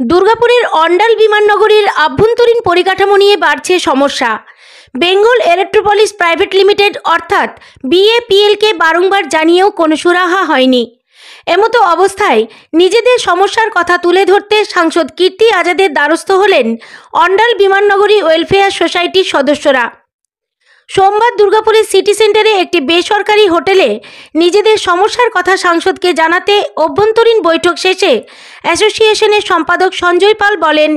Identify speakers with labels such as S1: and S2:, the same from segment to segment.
S1: দুর্গাপুরের অন্ডাল বিমাননগরীর আভ্যন্তরীণ পরিকাঠামো নিয়ে বাড়ছে সমস্যা। বেঙ্গল ইলেকট্রোপলিস প্রাইভেট লিমিটেড অর্থাৎ BAPLকে বারংবার জানিয়েও কোনো সুরাহা হয়নি। এমতো অবস্থায় নিজেদের সমস্যার কথা তুলে ধরতে সাংসদ কীর্তি আজাদের দ্বারস্থ হলেন অন্ডাল বিমাননগরী ওয়েলফেয়ার সোসাইটির সদস্যরা। সোমবার দুর্গাপুরের সিটি সেন্টারে একটি বেসরকারি হোটেলে নিজেদের সমস্যার কথা সাংসদকে জানাতে অভ্যন্তরীণ বৈঠক শেষে অ্যাসোসিয়েশনের সম্পাদক সঞ্জয় পাল বলেন,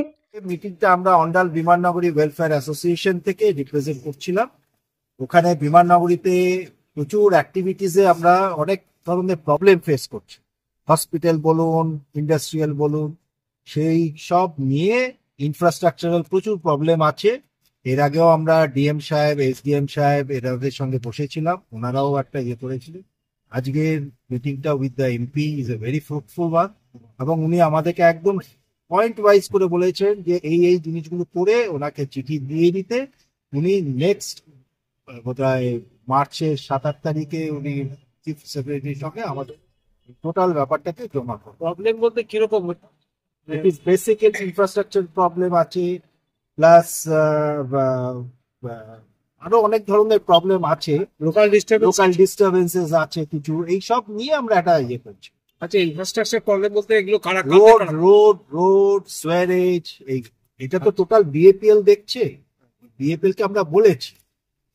S2: মিটিংটা আমরা অন্ডাল বিমাননগরী ওয়েলফেয়ার অ্যাসোসিয়েশন থেকে রিপ্রেজেন্ট করছিলাম। ওখানে বিমাননগরীতে প্রচুর অ্যাক্টিভিটিসে আমরা অনেক ধরনের প্রবলেম ফেস করছি, হসপিটাল বলুন, ইন্ডাস্ট্রিয়াল বলুন, সেই সব নিয়ে ইনফ্রাস্ট্রাকচারাল প্রচুর প্রবলেম আছে। এর আগেও আমরা ডিএম সাহেব, SDM সাহেব এদের সঙ্গে বসেছিলাম, ওনারাও একটা করেছিলেন। আজকের মিটিংটা with the MP is a very fruitful one, এবং উনি আমাদেরকে একদম পয়েন্ট ওয়াইজ করে বলেছেন যে এই জিনিসগুলো করে ওনাকে চিঠি দিয়ে দিতে। উনি নেক্সট বোধহয় মার্চের 7-8 তারিখে উনি চিফ সেক্রেটারির সঙ্গে আমাদের টোটাল ব্যাপারটাকে জমা করবেন।
S3: প্রবলেম বলতে কিরকম?
S2: It is basically infrastructure problem আছে, প্লাস আরো অনেক ধরনের প্রবলেম আছে,
S3: লোকাল
S2: ডিস্টারবেন্সেস আছে কিছু, এইসব নিয়ে আমরা একটা করছি।
S3: আচ্ছা, ইনফ্রাস্ট্রাকচার প্রবলেম বলতে এগুলো কারা?
S2: রোড সোয়ারেজ, এটা তো টোটাল BAPL দেখছে, BAPL কে আমরা বলেছি,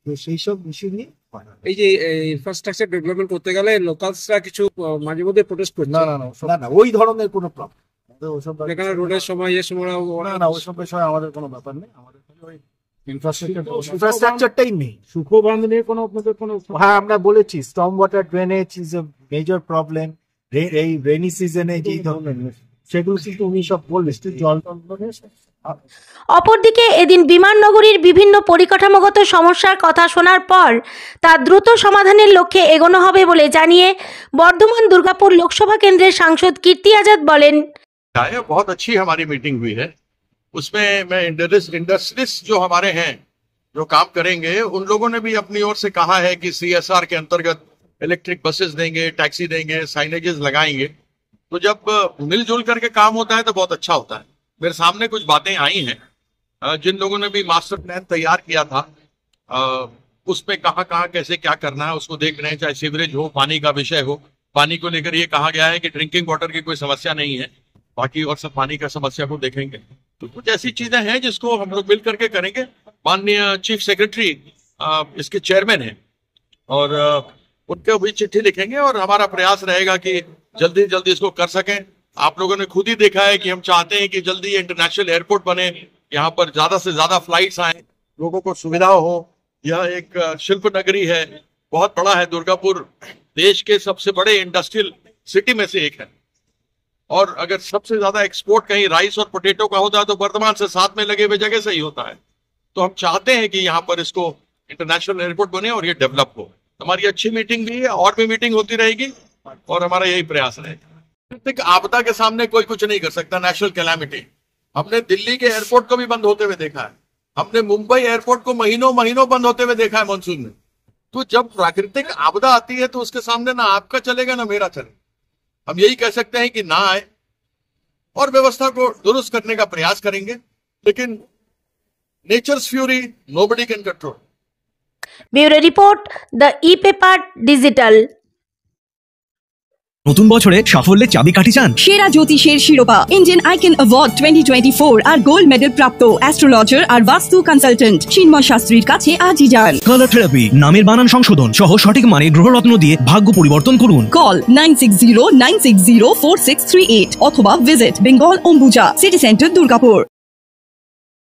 S2: তো সেই সব ইস্যু নিয়ে।
S3: এই যে ইনফ্রাস্ট্রাকচার ডেভেলপমেন্ট করতে গেলে লোকালসরা কিছু মাঝে মধ্যে প্রোটেস্ট করছে।
S2: না ওই ধরনের কোনো প্রবলেম,
S3: এখানে রোডের সময়
S2: ওইসব বিষয়ে আমাদের কোনো ব্যাপার নেই। আমাদের ওই ইনফ্রাস্ট্রাকচারটাই নেই।
S3: সুখবান্ধ নিয়ে কোনো আপনাদের কোনো?
S2: হ্যাঁ, আমরা বলেছি storm water drainage is a major problem. এই রেনি সিজনে যে ধরনের সেগুলো কিন্তু উনি সব বললেন, জল।
S1: অপরদিকে এদিন বিমাননগরীর বিভিন্ন পরিকাঠামোগত সমস্যার কথা শোনার পর তা দ্রুত সমাধানের লক্ষ্যে এগোনো হবে বলে জানিয়ে বর্ধমান দুর্গাপুর লোকসভা কেন্দ্রের সাংসদ কীর্তি আজাদ বলেন,
S4: बहुत अच्छी हमारी मीटिंग हुई है। उसमें मैं इंडस्ट्रिस्ट जो हमारे हैं जो काम करेंगे, उन लोगों ने भी अपनी ओर से कहा है कि CSR के अंतर्गत इलेक्ट्रिक बसेस देंगे, टैक्सी देंगे, साइनेजेस लगाएंगे। तो जब मिलजुल करके काम होता है तो बहुत अच्छा होता है। मेरे सामने कुछ बातें आई हैं, जिन लोगों ने भी मास्टर प्लान तैयार किया था उसमें कहाँ कहाँ कैसे क्या करना है उसको देख रहे हैं। चाहे सीवरेज हो, पानी का विषय हो, पानी को लेकर ये कहा गया है कि ड्रिंकिंग वाटर की कोई समस्या नहीं है, बाकी और सब पानी का समस्या को देखेंगे। तो कुछ ऐसी चीजें हैं जिसको हम लोग मिल करके करेंगे। माननीय चीफ सेक्रेटरी इसके चेयरमैन हैं और उनके भी चिट्ठी लिखेंगे और हमारा प्रयास रहेगा कि जल्दी जल्दी इसको कर सकें। आप लोगों ने खुद ही देखा है कि हम चाहते हैं कि जल्दी इंटरनेशनल एयरपोर्ट बने, यहाँ पर ज्यादा से ज्यादा फ्लाइट्स आए, लोगों को सुविधा हो। यह एक शिल्प नगरी है, बहुत बड़ा है दुर्गापुर, देश के सबसे बड़े इंडस्ट्रियल सिटी में से एक है। और अगर सबसे ज्यादा एक्सपोर्ट कहीं राइस और पोटैटो का होता है तो वर्धमान से साथ में लगे हुए जगह से ही होता है। तो हम चाहते हैं कि यहाँ पर इसको इंटरनेशनल एयरपोर्ट बने और ये डेवलप हो। हमारी अच्छी मीटिंग भी है और भी मीटिंग होती रहेगी और हमारा यही प्रयास रहेगा। प्राकृतिक आपदा के सामने कोई कुछ नहीं कर सकता, नेशनल कैलामिटी। हमने दिल्ली के एयरपोर्ट को भी बंद होते हुए देखा है, हमने मुंबई एयरपोर्ट को महीनों महीनों बंद होते हुए देखा है मानसून में। तो जब प्राकृतिक आपदा आती है तो उसके सामने ना आपका चलेगा ना मेरा चलेगा। हम यही कह सकते हैं कि ना आए और व्यवस्था को दुरुस्त करने का प्रयास करेंगे, लेकिन nature's fury nobody can control.
S1: Bureau report, the e-paper digital.
S5: নতুন বছরে সাফল্যের চাবিকাঠি চান?
S6: সেরা জ্যোতিষের শিরোপা ইন্ডিয়ান আইকন অ্যাওয়ার্ড 2024 আর গোল্ড মেডেল প্রাপ্ত অ্যাস্ট্রোলজার আর বাস্তু কনসালটেন্ট চিন্ময় শাস্ত্রীর কাছে আজই যান।
S5: কালার থেরাপি, নামের বানান সংশোধন সহ সঠিক মানে গ্রহরত্ন দিয়ে ভাগ্য পরিবর্তন করুন।
S6: কল 9609604638 অথবা visit Bengal Ambuja city centre Durgapur.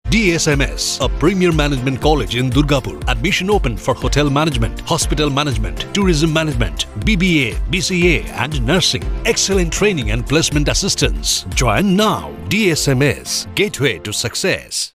S7: DSMS, a premier management college in Durgapur. Admission open for hotel management, hospital management, tourism management, BBA, BCA and nursing. Excellent training and placement assistance. Join now. DSMS, gateway to success.